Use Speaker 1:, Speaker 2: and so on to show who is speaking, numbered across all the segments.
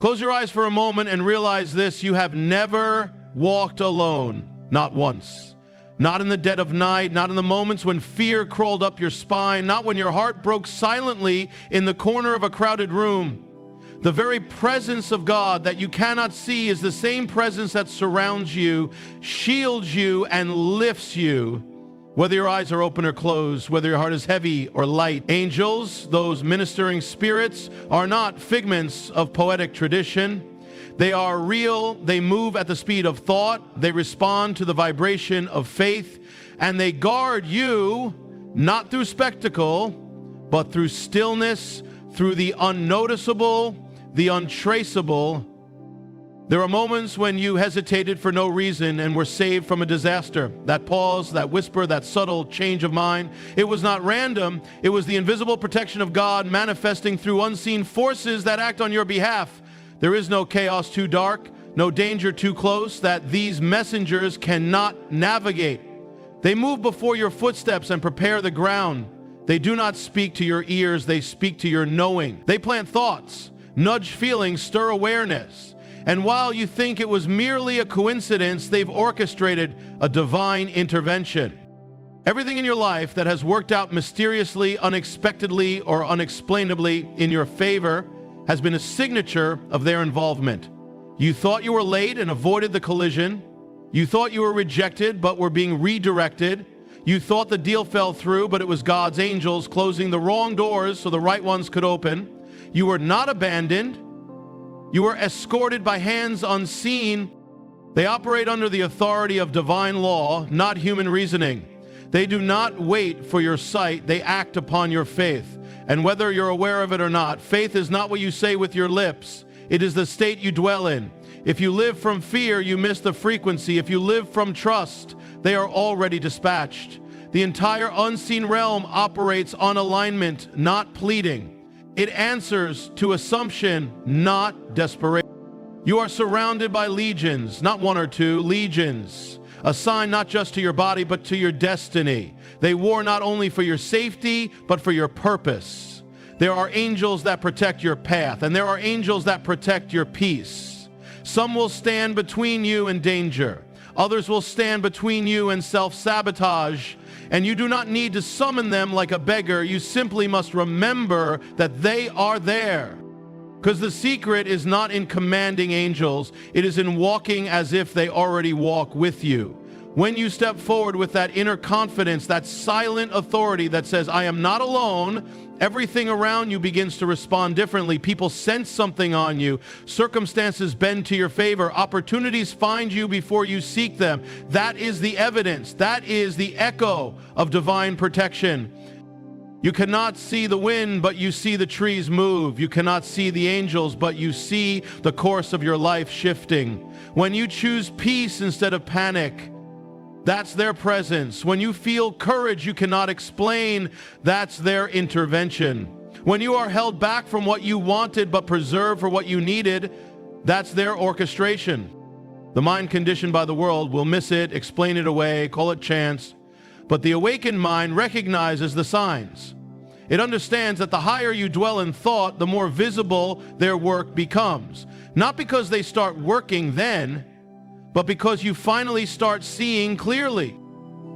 Speaker 1: Close your eyes for a moment and realize this: you have never walked alone, not once. Not in the dead of night, not in the moments when fear crawled up your spine, not when your heart broke silently in the corner of a crowded room. The very presence of God that you cannot see is the same presence that surrounds you, shields you, and lifts you, whether your eyes are open or closed, whether your heart is heavy or light. Angels, those ministering spirits, are not figments of poetic tradition. They are real. They move at the speed of thought. They respond to the vibration of faith, and they guard you not through spectacle, but through stillness, through the unnoticeable, the untraceable. There are moments when you hesitated for no reason and were saved from a disaster. That pause, that whisper, that subtle change of mind, it was not random. It was the invisible protection of God manifesting through unseen forces that act on your behalf. There is no chaos too dark, no danger too close that these messengers cannot navigate. They move before your footsteps and prepare the ground. They do not speak to your ears, they speak to your knowing. They plant thoughts, nudge feelings, stir awareness. And while you think it was merely a coincidence, they've orchestrated a divine intervention. Everything in your life that has worked out mysteriously, unexpectedly, or unexplainably in your favor has been a signature of their involvement. You thought you were late and avoided the collision. You thought you were rejected but were being redirected. You thought the deal fell through, but it was God's angels closing the wrong doors so the right ones could open. You were not abandoned. You were escorted by hands unseen. They operate under the authority of divine law, not human reasoning. They do not wait for your sight. They act upon your faith. And whether you're aware of it or not, faith is not what you say with your lips. It is the state you dwell in. If you live from fear, you miss the frequency. If you live from trust, they are already dispatched. The entire unseen realm operates on alignment, not pleading. It answers to assumption, not desperation. You are surrounded by legions, not one or two, legions, assigned not just to your body, but to your destiny. They war not only for your safety, but for your purpose. There are angels that protect your path, and there are angels that protect your peace. Some will stand between you and danger. Others will stand between you and self-sabotage. And you do not need to summon them like a beggar. You simply must remember that they are there. Because the secret is not in commanding angels. It is in walking as if they already walk with you. When you step forward with that inner confidence, that silent authority that says, I am not alone, everything around you begins to respond differently. People sense something on you. Circumstances bend to your favor. Opportunities find you before you seek them. That is the evidence. That is the echo of divine protection. You cannot see the wind, but you see the trees move. You cannot see the angels, but you see the course of your life shifting. When you choose peace instead of panic, that's their presence. When you feel courage you cannot explain, that's their intervention. When you are held back from what you wanted but preserved for what you needed, that's their orchestration. The mind conditioned by the world will miss it, explain it away, call it chance. But the awakened mind recognizes the signs. It understands that the higher you dwell in thought, the more visible their work becomes. Not because they start working then, but because you finally start seeing clearly.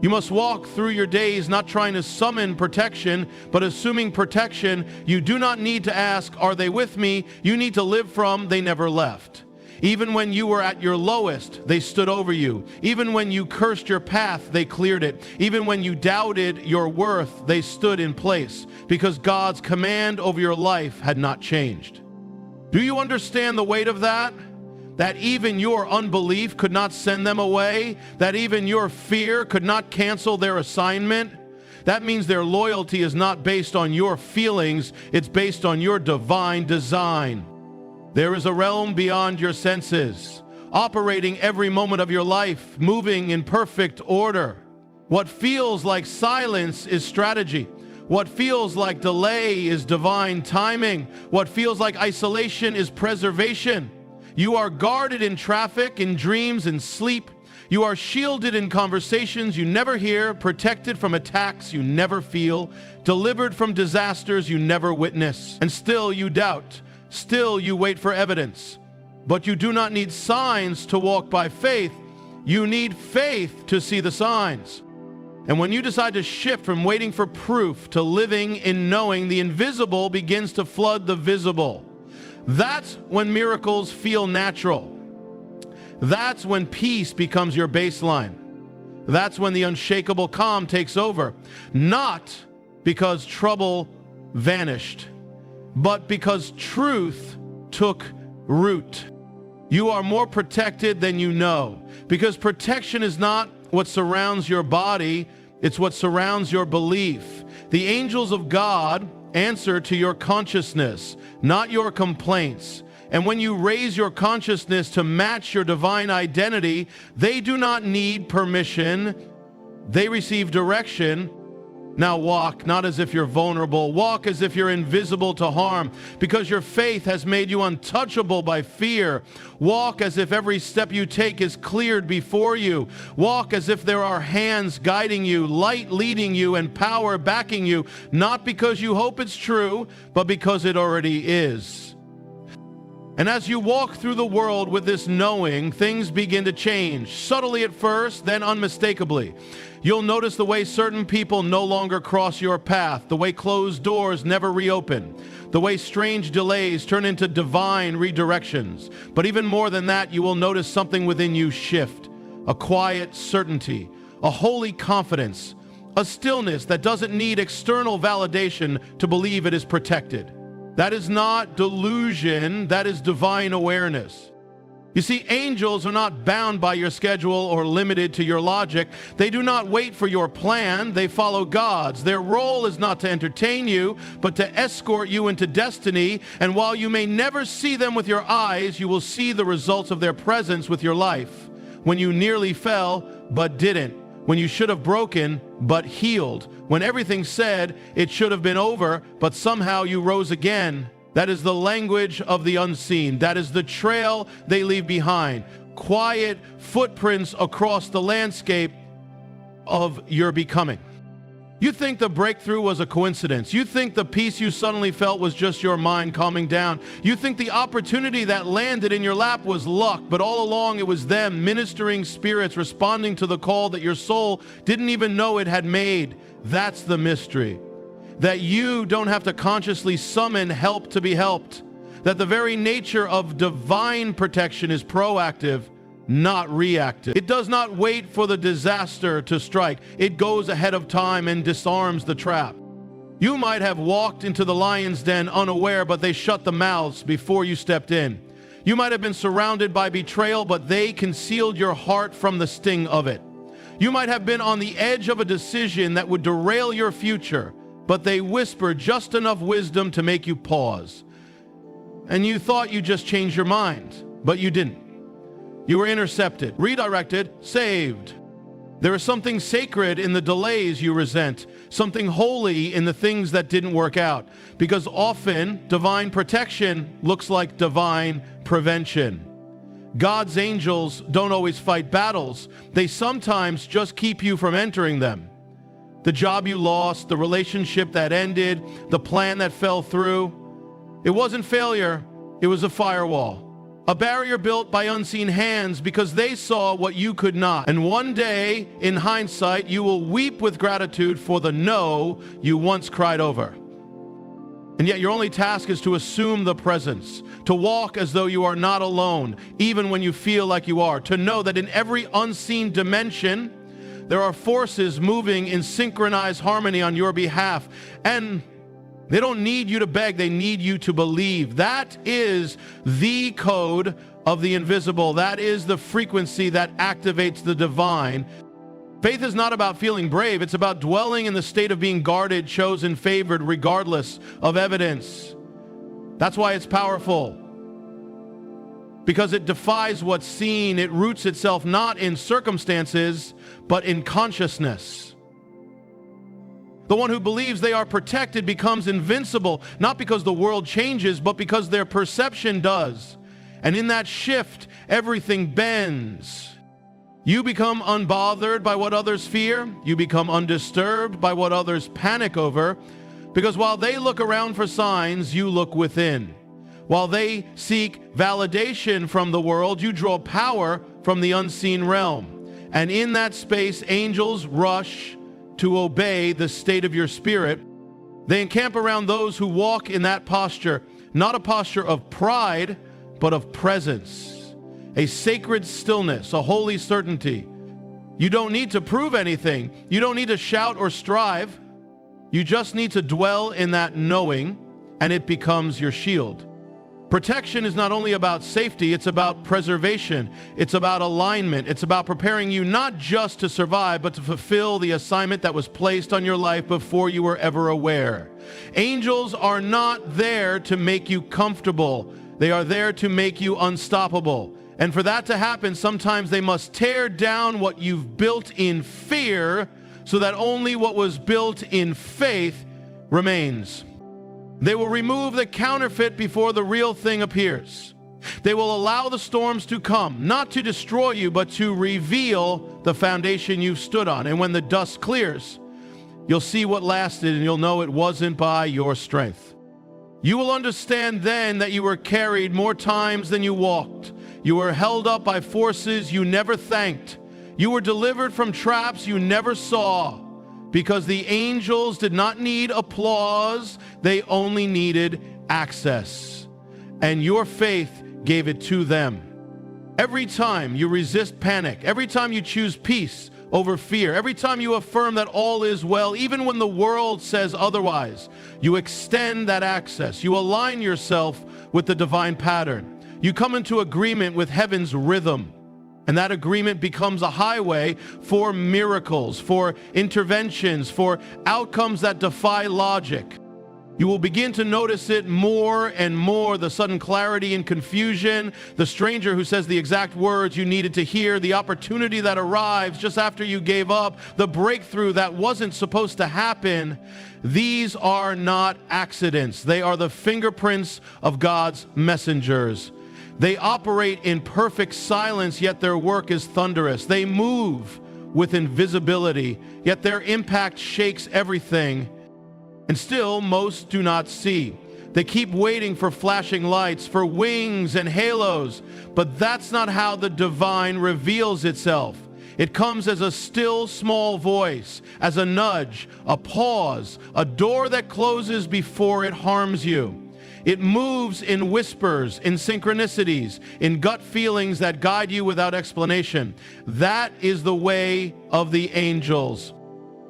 Speaker 1: You must walk through your days not trying to summon protection, but assuming protection. You do not need to ask, are they with me? You need to live from, they never left. Even when you were at your lowest, they stood over you. Even when you cursed your path, they cleared it. Even when you doubted your worth, they stood in place, because God's command over your life had not changed. Do you understand the weight of that? That even your unbelief could not send them away? That even your fear could not cancel their assignment? That means their loyalty is not based on your feelings, it's based on your divine design. There is a realm beyond your senses, operating every moment of your life, moving in perfect order. What feels like silence is strategy. What feels like delay is divine timing. What feels like isolation is preservation. You are guarded in traffic, in dreams, in sleep. You are shielded in conversations you never hear, protected from attacks you never feel, delivered from disasters you never witness. And still you doubt. still you wait for evidence. But you do not need signs to walk by faith. You need faith to see the signs. And when you decide to shift from waiting for proof to living in knowing, the invisible begins to flood the visible. That's when miracles feel natural. That's when peace becomes your baseline. That's when the unshakable calm takes over. Not because trouble vanished, but because truth took root. You are more protected than you know, because protection is not what surrounds your body, it's what surrounds your belief. The angels of God answer to your consciousness, not your complaints. And when you raise your consciousness to match your divine identity, they do not need permission. They receive direction. Now walk, not as if you're vulnerable. Walk as if you're invisible to harm, because your faith has made you untouchable by fear. Walk as if every step you take is cleared before you. Walk as if there are hands guiding you, light leading you, and power backing you, not because you hope it's true, but because it already is. And as you walk through the world with this knowing, things begin to change, subtly at first, then unmistakably. You'll notice the way certain people no longer cross your path, the way closed doors never reopen, the way strange delays turn into divine redirections. But even more than that, you will notice something within you shift, a quiet certainty, a holy confidence, a stillness that doesn't need external validation to believe it is protected. That is not delusion, that is divine awareness. You see, angels are not bound by your schedule or limited to your logic. They do not wait for your plan, they follow God's. Their role is not to entertain you, but to escort you into destiny. And while you may never see them with your eyes, you will see the results of their presence with your life. When you nearly fell, but didn't. When you should have broken, but healed. When everything said it should have been over, but somehow you rose again. That is the language of the unseen. That is the trail they leave behind. Quiet footprints across the landscape of your becoming. You think the breakthrough was a coincidence. You think the peace you suddenly felt was just your mind calming down. You think the opportunity that landed in your lap was luck, but all along it was them, ministering spirits responding to the call that your soul didn't even know it had made. That's the mystery. That you don't have to consciously summon help to be helped. That the very nature of divine protection is proactive, not reactive. It does not wait for the disaster to strike. It goes ahead of time and disarms the trap. You might have walked into the lion's den unaware, but they shut the mouths before you stepped in. You might have been surrounded by betrayal, but they concealed your heart from the sting of it. You might have been on the edge of a decision that would derail your future, but they whispered just enough wisdom to make you pause. And you thought you just changed your mind, but you didn't. You were intercepted, redirected, saved. There is something sacred in the delays you resent, something holy in the things that didn't work out, because often divine protection looks like divine prevention. God's angels don't always fight battles. They sometimes just keep you from entering them. The job you lost, the relationship that ended, the plan that fell through. It wasn't failure, it was a firewall. A barrier built by unseen hands because they saw what you could not. And one day, in hindsight, you will weep with gratitude for the no you once cried over. And yet your only task is to assume the presence, to walk as though you are not alone, even when you feel like you are, to know that in every unseen dimension, there are forces moving in synchronized harmony on your behalf. And they don't need you to beg, they need you to believe. That is the code of the invisible. That is the frequency that activates the divine. Faith is not about feeling brave, it's about dwelling in the state of being guarded, chosen, favored, regardless of evidence. That's why it's powerful. Because it defies what's seen, it roots itself not in circumstances, but in consciousness. The one who believes they are protected becomes invincible, not because the world changes, but because their perception does. And in that shift, everything bends. You become unbothered by what others fear. You become undisturbed by what others panic over. Because while they look around for signs, you look within. While they seek validation from the world, you draw power from the unseen realm. And in that space, angels rush to obey the state of your spirit. They encamp around those who walk in that posture, not a posture of pride, but of presence, a sacred stillness, a holy certainty. You don't need to prove anything. You don't need to shout or strive. You just need to dwell in that knowing, and it becomes your shield. Protection is not only about safety, it's about preservation. It's about alignment. It's about preparing you not just to survive, but to fulfill the assignment that was placed on your life before you were ever aware. Angels are not there to make you comfortable. They are there to make you unstoppable. And for that to happen, sometimes they must tear down what you've built in fear so that only what was built in faith remains. They will remove the counterfeit before the real thing appears. They will allow the storms to come, not to destroy you, but to reveal the foundation you've stood on. And when the dust clears, you'll see what lasted, and you'll know it wasn't by your strength. You will understand then that you were carried more times than you walked. You were held up by forces you never thanked. You were delivered from traps you never saw. Because the angels did not need applause, they only needed access. And your faith gave it to them. Every time you resist panic, every time you choose peace over fear, every time you affirm that all is well, even when the world says otherwise, you extend that access. You align yourself with the divine pattern. You come into agreement with heaven's rhythm. And that agreement becomes a highway for miracles, for interventions, for outcomes that defy logic. You will begin to notice it more and more, the sudden clarity and confusion, the stranger who says the exact words you needed to hear, the opportunity that arrives just after you gave up, the breakthrough that wasn't supposed to happen. These are not accidents. They are the fingerprints of God's messengers. They operate in perfect silence, yet their work is thunderous. They move with invisibility, yet their impact shakes everything. And still, most do not see. They keep waiting for flashing lights, for wings and halos, but that's not how the divine reveals itself. It comes as a still, small voice, as a nudge, a pause, a door that closes before it harms you. It moves in whispers, in synchronicities, in gut feelings that guide you without explanation. That is the way of the angels.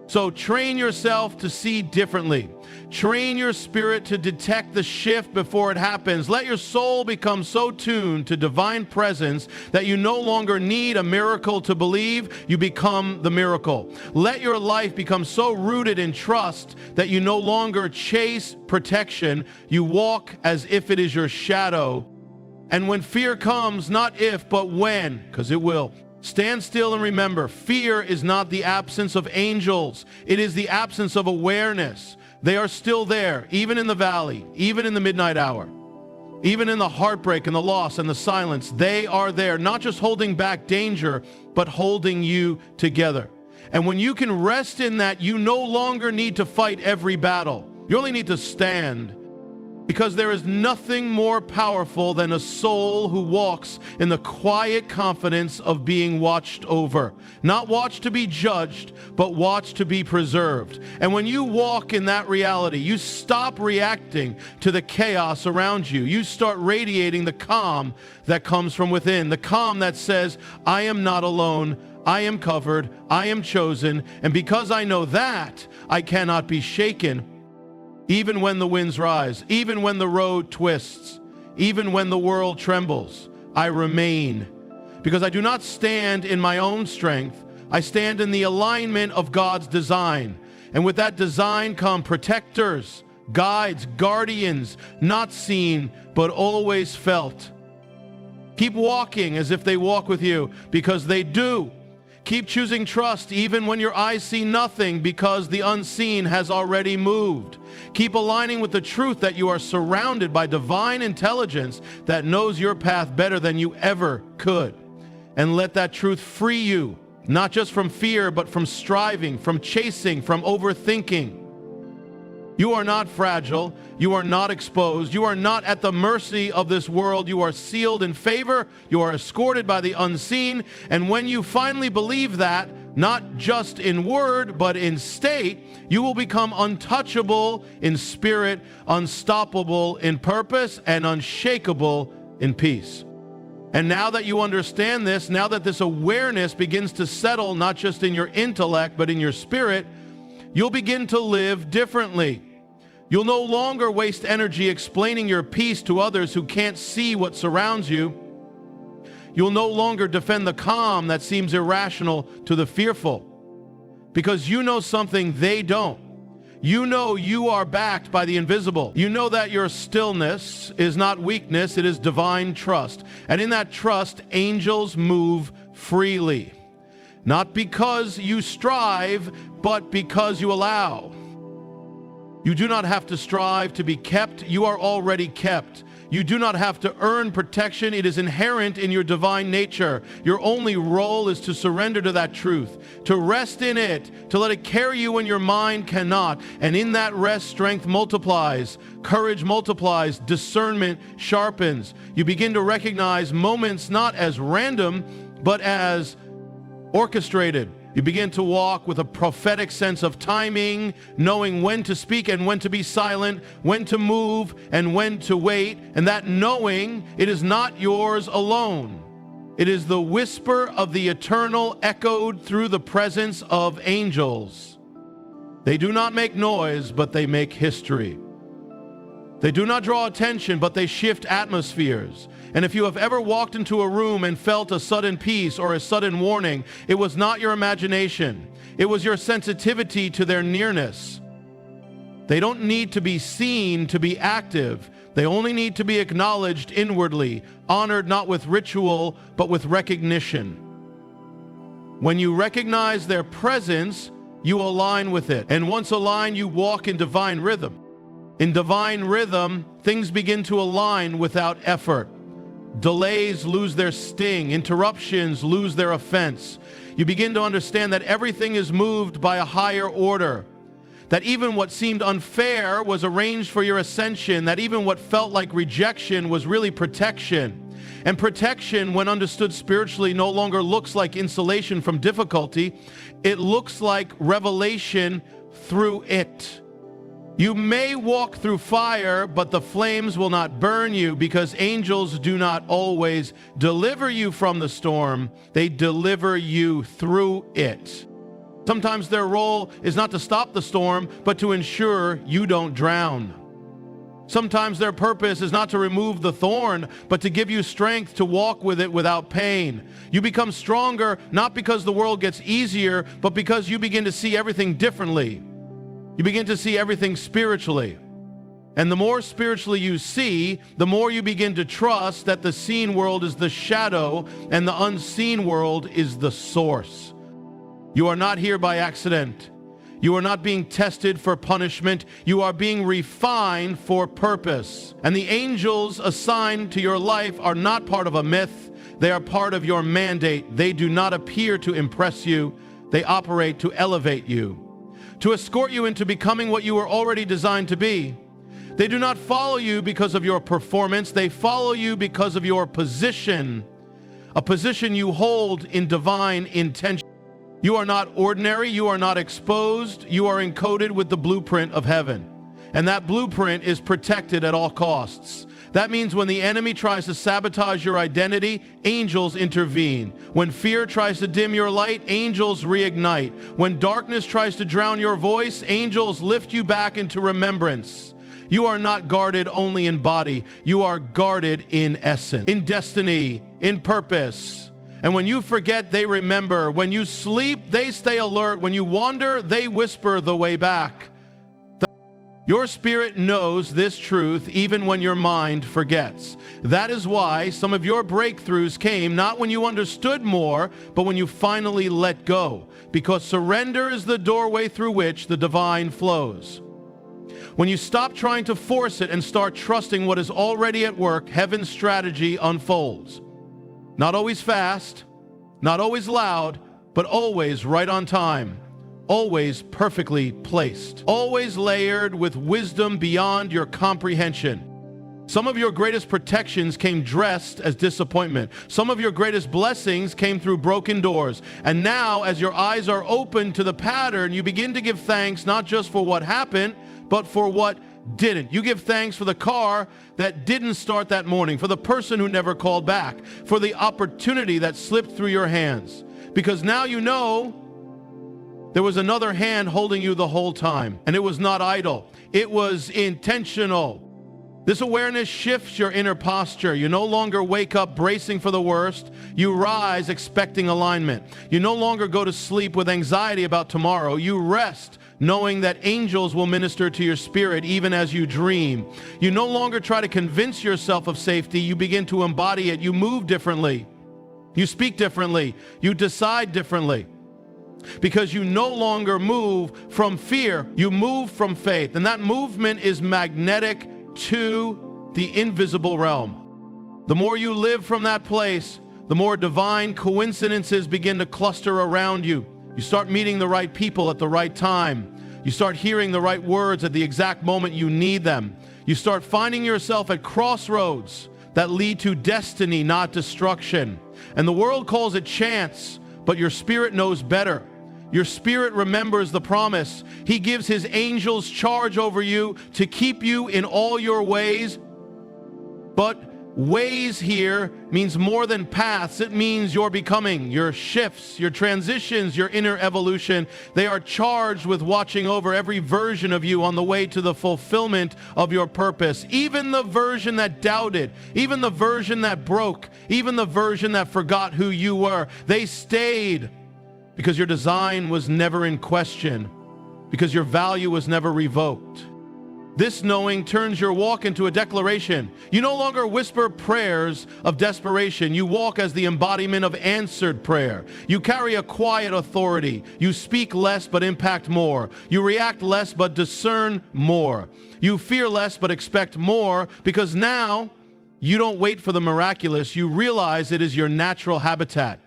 Speaker 1: So train yourself to see differently. Train your spirit to detect the shift before it happens. Let your soul become so tuned to divine presence that you no longer need a miracle to believe. You become the miracle. Let your life become so rooted in trust that you no longer chase protection. You walk as if it is your shadow. And when fear comes, not if, but when, because it will, stand still and remember, fear is not the absence of angels. It is the absence of awareness. They are still there, even in the valley, even in the midnight hour, even in the heartbreak and the loss and the silence. They are there, not just holding back danger, but holding you together. And when you can rest in that, you no longer need to fight every battle. You only need to stand. Because there is nothing more powerful than a soul who walks in the quiet confidence of being watched over. Not watched to be judged, but watched to be preserved. And when you walk in that reality, you stop reacting to the chaos around you. You start radiating the calm that comes from within. The calm that says, I am not alone. I am covered. I am chosen. And because I know that, I cannot be shaken. Even when the winds rise, even when the road twists, even when the world trembles, I remain. Because I do not stand in my own strength. I stand in the alignment of God's design. And with that design come protectors, guides, guardians, not seen, but always felt. Keep walking as if they walk with you, because they do. Keep choosing trust even when your eyes see nothing, because the unseen has already moved. Keep aligning with the truth that you are surrounded by divine intelligence that knows your path better than you ever could. And let that truth free you, not just from fear, but from striving, from chasing, from overthinking. You are not fragile. You are not exposed. You are not at the mercy of this world. You are sealed in favor. You are escorted by the unseen. And when you finally believe that, not just in word, but in state, you will become untouchable in spirit, unstoppable in purpose, and unshakable in peace. And now that you understand this, now that this awareness begins to settle not just in your intellect, but in your spirit, you'll begin to live differently. You'll no longer waste energy explaining your peace to others who can't see what surrounds you. You'll no longer defend the calm that seems irrational to the fearful, because you know something they don't. You know you are backed by the invisible. You know that your stillness is not weakness, it is divine trust. And in that trust, angels move freely. Not because you strive, but because you allow. You do not have to strive to be kept. You are already kept. You do not have to earn protection. It is inherent in your divine nature. Your only role is to surrender to that truth, to rest in it, to let it carry you when your mind cannot. And in that rest, strength multiplies, courage multiplies, discernment sharpens. You begin to recognize moments not as random, but as orchestrated. You begin to walk with a prophetic sense of timing, knowing when to speak and when to be silent, when to move and when to wait. And that knowing, it is not yours alone. It is the whisper of the eternal echoed through the presence of angels. They do not make noise, but they make history. They do not draw attention, but they shift atmospheres. And if you have ever walked into a room and felt a sudden peace or a sudden warning, it was not your imagination. It was your sensitivity to their nearness. They don't need to be seen to be active. They only need to be acknowledged inwardly, honored not with ritual, but with recognition. When you recognize their presence, you align with it. And once aligned, you walk in divine rhythm. In divine rhythm, things begin to align without effort. Delays lose their sting. Interruptions lose their offense. You begin to understand that everything is moved by a higher order. That even what seemed unfair was arranged for your ascension. That even what felt like rejection was really protection. And protection, when understood spiritually, no longer looks like insulation from difficulty. It looks like revelation through it. You may walk through fire, but the flames will not burn you, because angels do not always deliver you from the storm. They deliver you through it. Sometimes their role is not to stop the storm, but to ensure you don't drown. Sometimes their purpose is not to remove the thorn, but to give you strength to walk with it without pain. You become stronger, not because the world gets easier, but because you begin to see everything differently. You begin to see everything spiritually. And the more spiritually you see, the more you begin to trust that the seen world is the shadow and the unseen world is the source. You are not here by accident. You are not being tested for punishment. You are being refined for purpose. And the angels assigned to your life are not part of a myth. They are part of your mandate. They do not appear to impress you. They operate to elevate you, to escort you into becoming what you were already designed to be. They do not follow you because of your performance. They follow you because of your position, a position you hold in divine intention. You are not ordinary. You are not exposed. You are encoded with the blueprint of heaven. And that blueprint is protected at all costs. That means when the enemy tries to sabotage your identity, angels intervene. When fear tries to dim your light, angels reignite. When darkness tries to drown your voice, angels lift you back into remembrance. You are not guarded only in body. You are guarded in essence, in destiny, in purpose. And when you forget, they remember. When you sleep, they stay alert. When you wander, they whisper the way back. Your spirit knows this truth even when your mind forgets. That is why some of your breakthroughs came not when you understood more, but when you finally let go. Because surrender is the doorway through which the divine flows. When you stop trying to force it and start trusting what is already at work, heaven's strategy unfolds. Not always fast, not always loud, but always right on time. always perfectly placed, always layered with wisdom beyond your comprehension. Some of your greatest protections came dressed as disappointment. Some of your greatest blessings came through broken doors. And now, as your eyes are open to the pattern, you begin to give thanks not just for what happened, but for what didn't. You give thanks for the car that didn't start that morning, for the person who never called back, for the opportunity that slipped through your hands. Because now you know there was another hand holding you the whole time, and it was not idle. It was intentional. This awareness shifts your inner posture. You no longer wake up bracing for the worst. You rise expecting alignment. You no longer go to sleep with anxiety about tomorrow. You rest knowing that angels will minister to your spirit even as you dream. You no longer try to convince yourself of safety. You begin to embody it. You move differently. You speak differently. You decide differently. Because you no longer move from fear. You move from faith. And that movement is magnetic to the invisible realm. The more you live from that place, the more divine coincidences begin to cluster around you. You start meeting the right people at the right time. You start hearing the right words at the exact moment you need them. You start finding yourself at crossroads that lead to destiny, not destruction. And the world calls it chance, but your spirit knows better. Your spirit remembers the promise. He gives his angels charge over you to keep you in all your ways. But ways here means more than paths. It means your becoming, your shifts, your transitions, your inner evolution. They are charged with watching over every version of you on the way to the fulfillment of your purpose. Even the version that doubted, even the version that broke, even the version that forgot who you were. They stayed. Because your design was never in question, because your value was never revoked. This knowing turns your walk into a declaration. You no longer whisper prayers of desperation. You walk as the embodiment of answered prayer. You carry a quiet authority. You speak less but impact more. You react less but discern more. You fear less but expect more, because now you don't wait for the miraculous. You realize it is your natural habitat.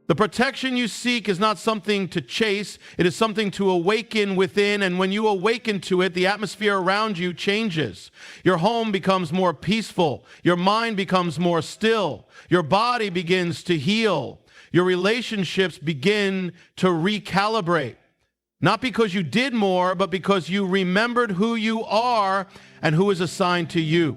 Speaker 1: The protection you seek is not something to chase. It is something to awaken within, and when you awaken to it, the atmosphere around you changes. Your home becomes more peaceful. Your mind becomes more still. Your body begins to heal. Your relationships begin to recalibrate. Not because you did more, but because you remembered who you are and who is assigned to you.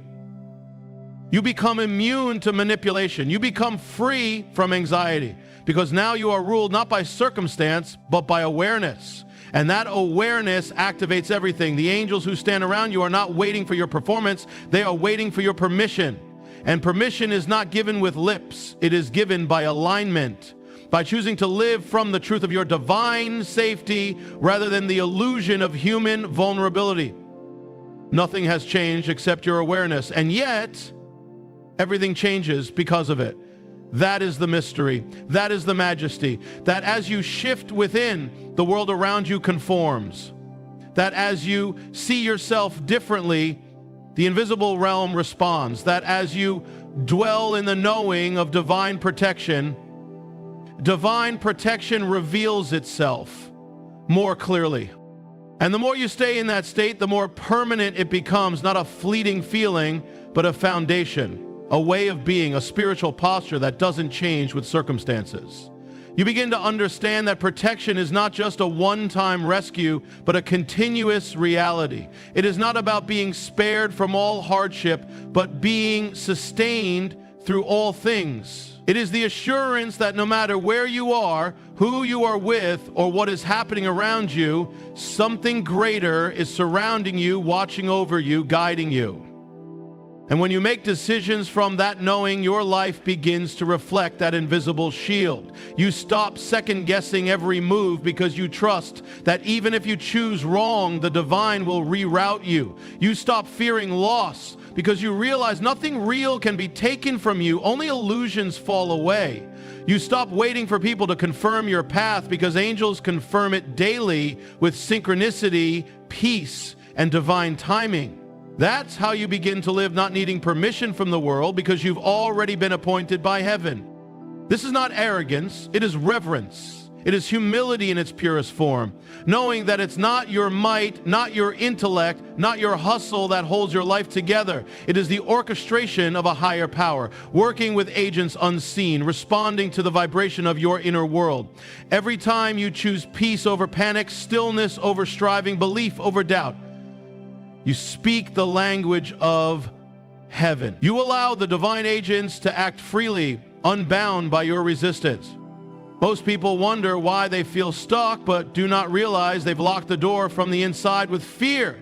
Speaker 1: You become immune to manipulation. You become free from anxiety. Because now you are ruled not by circumstance, but by awareness. And that awareness activates everything. The angels who stand around you are not waiting for your performance. They are waiting for your permission. And permission is not given with lips. It is given by alignment. By choosing to live from the truth of your divine safety rather than the illusion of human vulnerability. Nothing has changed except your awareness. And yet, everything changes because of it. That is the mystery. That is the majesty. That as you shift within, the world around you conforms. That as you see yourself differently, the invisible realm responds. That as you dwell in the knowing of divine protection reveals itself more clearly. And the more you stay in that state, the more permanent it becomes, not a fleeting feeling, but a foundation. A way of being, a spiritual posture that doesn't change with circumstances. You begin to understand that protection is not just a one-time rescue, but a continuous reality. It is not about being spared from all hardship, but being sustained through all things. It is the assurance that no matter where you are, who you are with, or what is happening around you, something greater is surrounding you, watching over you, guiding you. And when you make decisions from that knowing, your life begins to reflect that invisible shield. You stop second-guessing every move because you trust that even if you choose wrong, the divine will reroute you. You stop fearing loss because you realize nothing real can be taken from you. Only illusions fall away. You stop waiting for people to confirm your path because angels confirm it daily with synchronicity, peace, and divine timing. That's how you begin to live, not needing permission from the world because you've already been appointed by heaven. This is not arrogance, it is reverence. It is humility in its purest form, knowing that it's not your might, not your intellect, not your hustle that holds your life together. It is the orchestration of a higher power, working with agents unseen, responding to the vibration of your inner world. Every time you choose peace over panic, stillness over striving, belief over doubt, you speak the language of heaven. You allow the divine agents to act freely, unbound by your resistance. Most people wonder why they feel stuck, but do not realize they've locked the door from the inside with fear.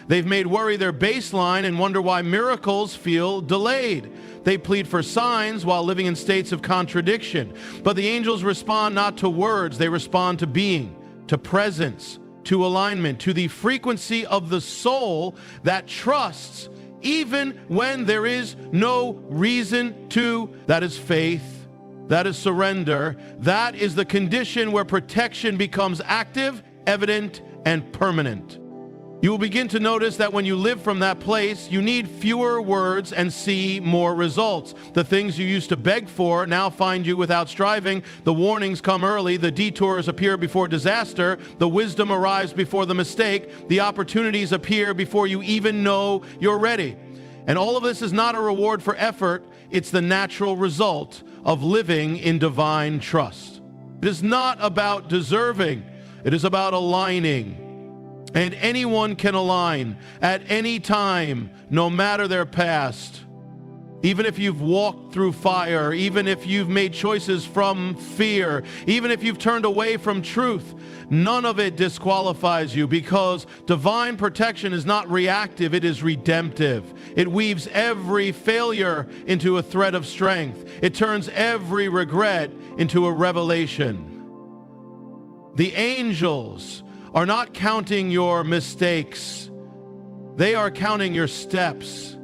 Speaker 1: They've made worry their baseline and wonder why miracles feel delayed. They plead for signs while living in states of contradiction. But the angels respond not to words, they respond to being, to presence, to alignment, to the frequency of the soul that trusts even when there is no reason to. That is faith. That is surrender. That is the condition where protection becomes active, evident, and permanent. You will begin to notice that when you live from that place, you need fewer words and see more results. The things you used to beg for now find you without striving. The warnings come early. The detours appear before disaster. The wisdom arrives before the mistake. The opportunities appear before you even know you're ready. And all of this is not a reward for effort. It's the natural result of living in divine trust. It is not about deserving. It is about aligning. And anyone can align at any time, no matter their past. Even if you've walked through fire, even if you've made choices from fear, even if you've turned away from truth, none of it disqualifies you, because divine protection is not reactive, it is redemptive. It weaves every failure into a thread of strength. It turns every regret into a revelation. The angels are not counting your mistakes. They are counting your steps,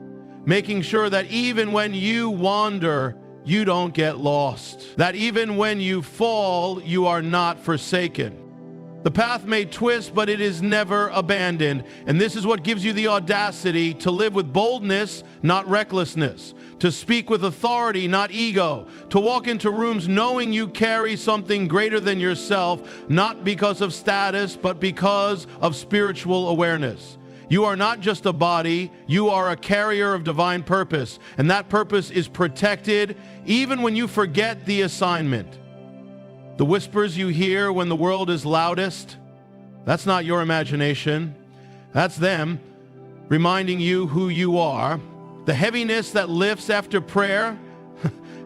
Speaker 1: making sure that even when you wander, you don't get lost. That even when you fall, you are not forsaken. The path may twist, but it is never abandoned. And this is what gives you the audacity to live with boldness, not recklessness. To speak with authority, not ego. To walk into rooms knowing you carry something greater than yourself, not because of status, but because of spiritual awareness. You are not just a body, you are a carrier of divine purpose. And that purpose is protected even when you forget the assignment. The whispers you hear when the world is loudest, that's not your imagination. That's them reminding you who you are. The heaviness that lifts after prayer,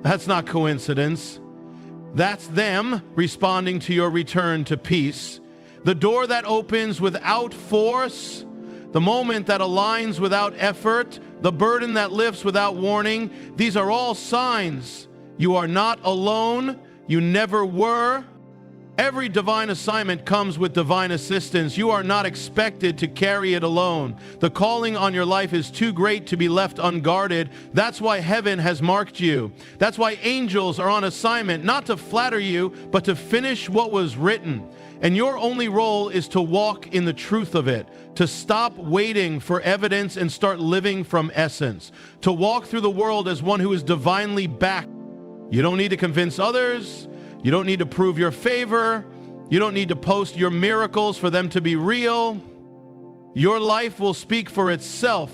Speaker 1: that's not coincidence. That's them responding to your return to peace. The door that opens without force, the moment that aligns without effort, the burden that lifts without warning, these are all signs you are not alone. You never were. Every divine assignment comes with divine assistance. You are not expected to carry it alone. The calling on your life is too great to be left unguarded. That's why heaven has marked you. That's why angels are on assignment, not to flatter you, but to finish what was written. And your only role is to walk in the truth of it, to stop waiting for evidence and start living from essence, to walk through the world as one who is divinely backed. You don't need to convince others. You don't need to prove your favor. You don't need to post your miracles for them to be real. Your life will speak for itself.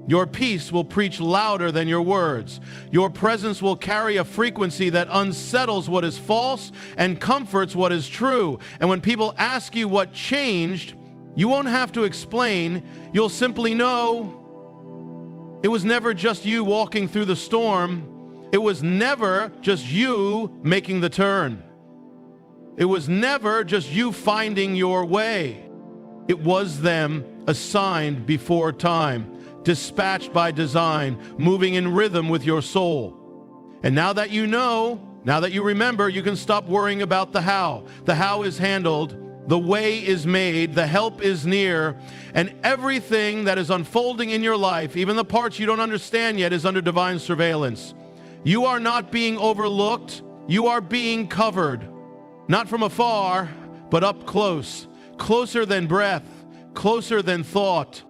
Speaker 1: Your peace will preach louder than your words. Your presence will carry a frequency that unsettles what is false and comforts what is true. And when people ask you what changed, you won't have to explain. You'll simply know it was never just you walking through the storm. It was never just you making the turn. It was never just you finding your way. It was them assigned before time, dispatched by design, moving in rhythm with your soul. And now that you know, now that you remember, you can stop worrying about the how. The how is handled, the way is made, the help is near, and everything that is unfolding in your life, even the parts you don't understand yet, is under divine surveillance. You are not being overlooked. You are being covered. Not from afar, but up close. Closer than breath. Closer than thought.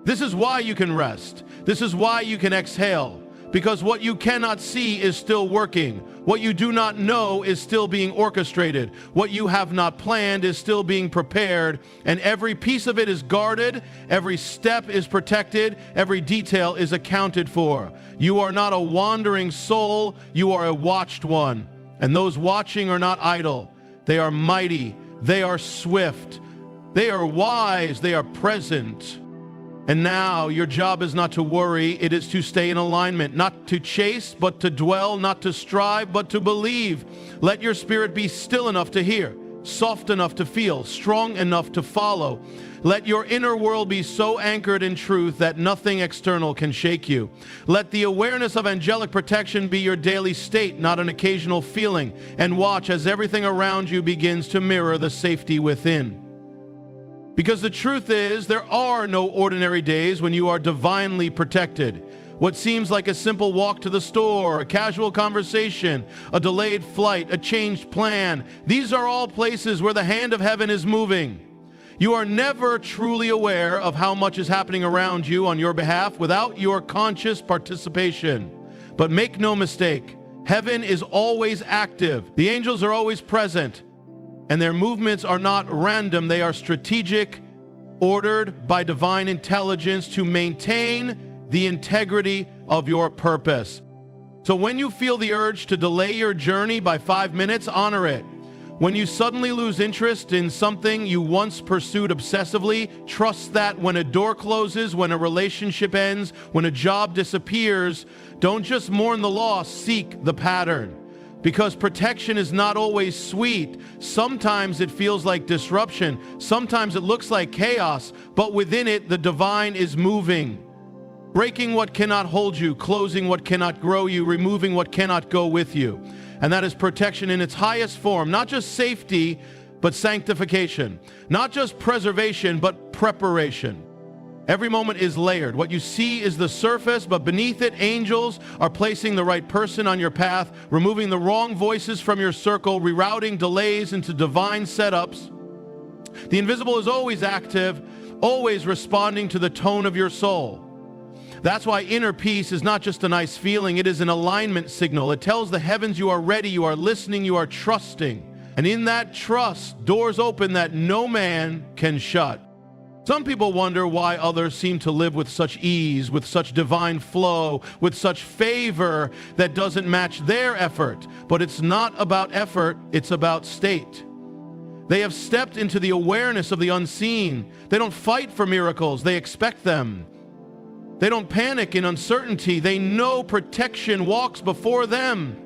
Speaker 1: This is why you can rest. This is why you can exhale. Because what you cannot see is still working. What you do not know is still being orchestrated. What you have not planned is still being prepared, and every piece of it is guarded, every step is protected, every detail is accounted for. You are not a wandering soul, you are a watched one. And those watching are not idle. They are mighty, they are swift, they are wise, they are present. And now your job is not to worry, it is to stay in alignment, not to chase, but to dwell, not to strive, but to believe. Let your spirit be still enough to hear, soft enough to feel, strong enough to follow. Let your inner world be so anchored in truth that nothing external can shake you. Let the awareness of angelic protection be your daily state, not an occasional feeling. And watch as everything around you begins to mirror the safety within. Because the truth is, there are no ordinary days when you are divinely protected. What seems like a simple walk to the store, a casual conversation, a delayed flight, a changed plan, these are all places where the hand of heaven is moving. You are never truly aware of how much is happening around you on your behalf without your conscious participation. But make no mistake, heaven is always active. The angels are always present. And their movements are not random, they are strategic, ordered by divine intelligence to maintain the integrity of your purpose. So when you feel the urge to delay your journey by 5 minutes, honor it. When you suddenly lose interest in something you once pursued obsessively, trust that when a door closes, when a relationship ends, when a job disappears, don't just mourn the loss, seek the pattern. Because protection is not always sweet. Sometimes it feels like disruption. Sometimes it looks like chaos, but within it, the divine is moving. Breaking what cannot hold you, closing what cannot grow you, removing what cannot go with you. And that is protection in its highest form, not just safety, but sanctification. Not just preservation, but preparation. Every moment is layered. What you see is the surface, but beneath it, angels are placing the right person on your path, removing the wrong voices from your circle, rerouting delays into divine setups. The invisible is always active, always responding to the tone of your soul. That's why inner peace is not just a nice feeling, it is an alignment signal. It tells the heavens you are ready, you are listening, you are trusting. And in that trust, doors open that no man can shut. Some people wonder why others seem to live with such ease, with such divine flow, with such favor that doesn't match their effort. But it's not about effort, it's about state. They have stepped into the awareness of the unseen. They don't fight for miracles, they expect them. They don't panic in uncertainty, they know protection walks before them.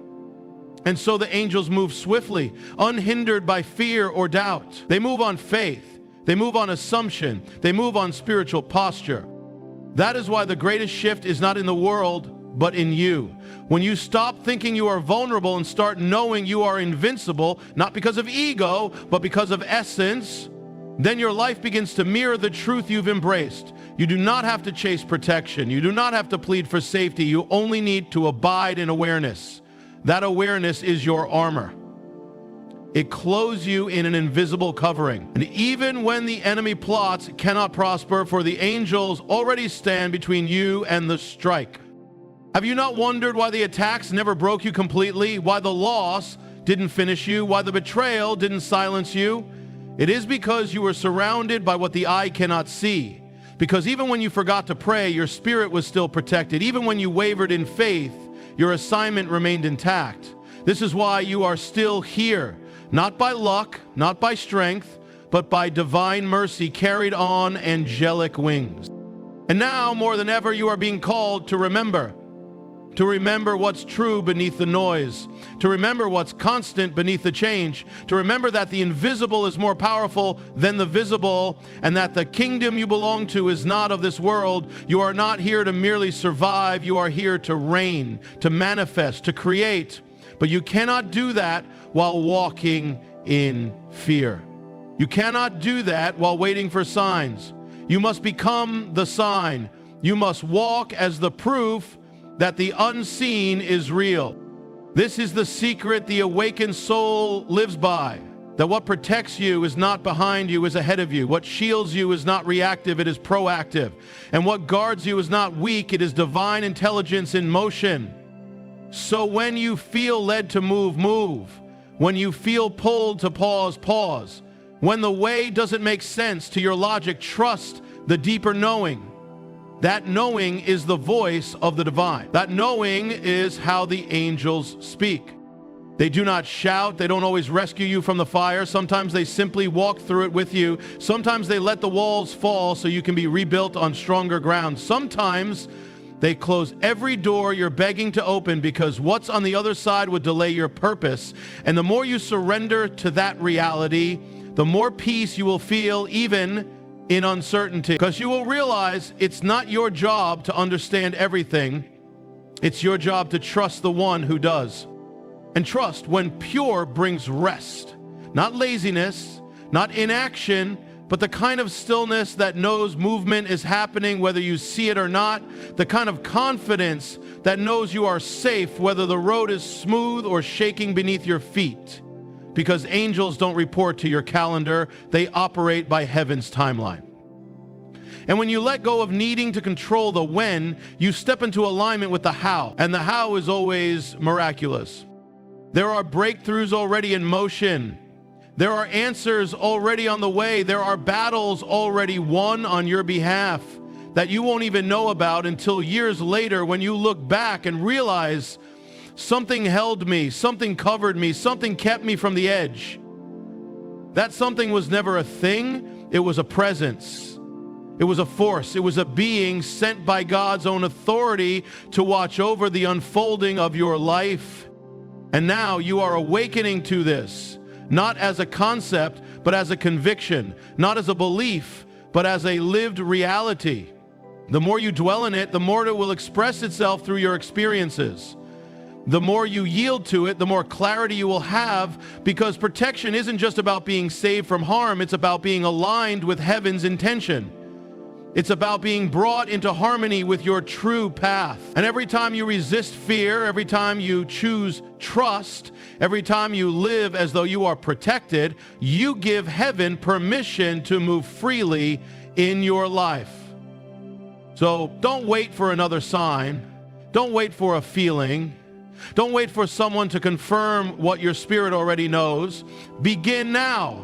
Speaker 1: And so the angels move swiftly, unhindered by fear or doubt. They move on faith. They move on assumption. They move on spiritual posture. That is why the greatest shift is not in the world, but in you. When you stop thinking you are vulnerable and start knowing you are invincible, not because of ego, but because of essence, then your life begins to mirror the truth you've embraced. You do not have to chase protection. You do not have to plead for safety. You only need to abide in awareness. That awareness is your armor. It clothes you in an invisible covering. And even when the enemy plots, it cannot prosper, for the angels already stand between you and the strike. Have you not wondered why the attacks never broke you completely? Why the loss didn't finish you? Why the betrayal didn't silence you? It is because you were surrounded by what the eye cannot see. Because even when you forgot to pray, your spirit was still protected. Even when you wavered in faith, your assignment remained intact. This is why you are still here. Not by luck, not by strength, but by divine mercy carried on angelic wings. And now, more than ever, you are being called to remember what's true beneath the noise, to remember what's constant beneath the change, to remember that the invisible is more powerful than the visible, and that the kingdom you belong to is not of this world. You are not here to merely survive, you are here to reign, to manifest, to create. But you cannot do that while walking in fear. You cannot do that while waiting for signs. You must become the sign. You must walk as the proof that the unseen is real. This is the secret the awakened soul lives by. That what protects you is not behind you, is ahead of you. What shields you is not reactive, it is proactive. And what guards you is not weak, it is divine intelligence in motion. So when you feel led to move, move. When you feel pulled to pause, pause. When the way doesn't make sense to your logic, trust the deeper knowing. That knowing is the voice of the divine. That knowing is how the angels speak. They do not shout. They don't always rescue you from the fire. Sometimes they simply walk through it with you. Sometimes they let the walls fall so you can be rebuilt on stronger ground. Sometimes they close every door you're begging to open because what's on the other side would delay your purpose. And the more you surrender to that reality, the more peace you will feel even in uncertainty. Because you will realize it's not your job to understand everything. It's your job to trust the one who does. And trust, when pure, brings rest. Not laziness, not inaction, but the kind of stillness that knows movement is happening whether you see it or not. The kind of confidence that knows you are safe whether the road is smooth or shaking beneath your feet. Because angels don't report to your calendar, they operate by heaven's timeline. And when you let go of needing to control the when, you step into alignment with the how. And the how is always miraculous. There are breakthroughs already in motion. There are answers already on the way. There are battles already won on your behalf that you won't even know about until years later when you look back and realize something held me, something covered me, something kept me from the edge. That something was never a thing. It was a presence. It was a force. It was a being sent by God's own authority to watch over the unfolding of your life. And now you are awakening to this, not as a concept, but as a conviction, not as a belief, but as a lived reality. The more you dwell in it, the more it will express itself through your experiences. The more you yield to it, the more clarity you will have, because protection isn't just about being saved from harm, it's about being aligned with heaven's intention. It's about being brought into harmony with your true path. And every time you resist fear, every time you choose trust, every time you live as though you are protected, you give heaven permission to move freely in your life. So don't wait for another sign. Don't wait for a feeling. Don't wait for someone to confirm what your spirit already knows. Begin now.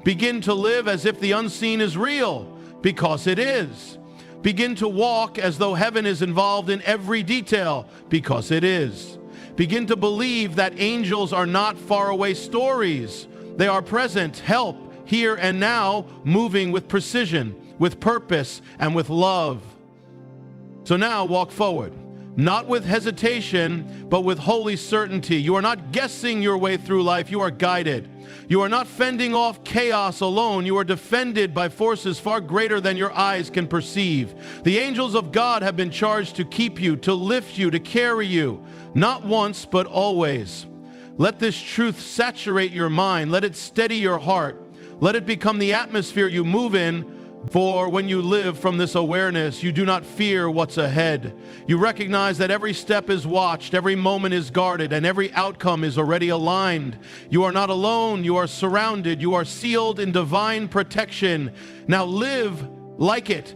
Speaker 1: Begin to live as if the unseen is real. Because it is. Begin to walk as though heaven is involved in every detail, because it is. Begin to believe that angels are not faraway stories. They are present, help, here and now, moving with precision, with purpose, and with love. So now walk forward, not with hesitation, but with holy certainty. You are not guessing your way through life, you are guided. You are not fending off chaos alone. You are defended by forces far greater than your eyes can perceive. The angels of God have been charged to keep you, to lift you, to carry you, not once, but always. Let this truth saturate your mind. Let it steady your heart. Let it become the atmosphere you move in. For when you live from this awareness, you do not fear what's ahead. You recognize that every step is watched, every moment is guarded, and every outcome is already aligned. You are not alone. You are surrounded. You are sealed in divine protection. Now live like it.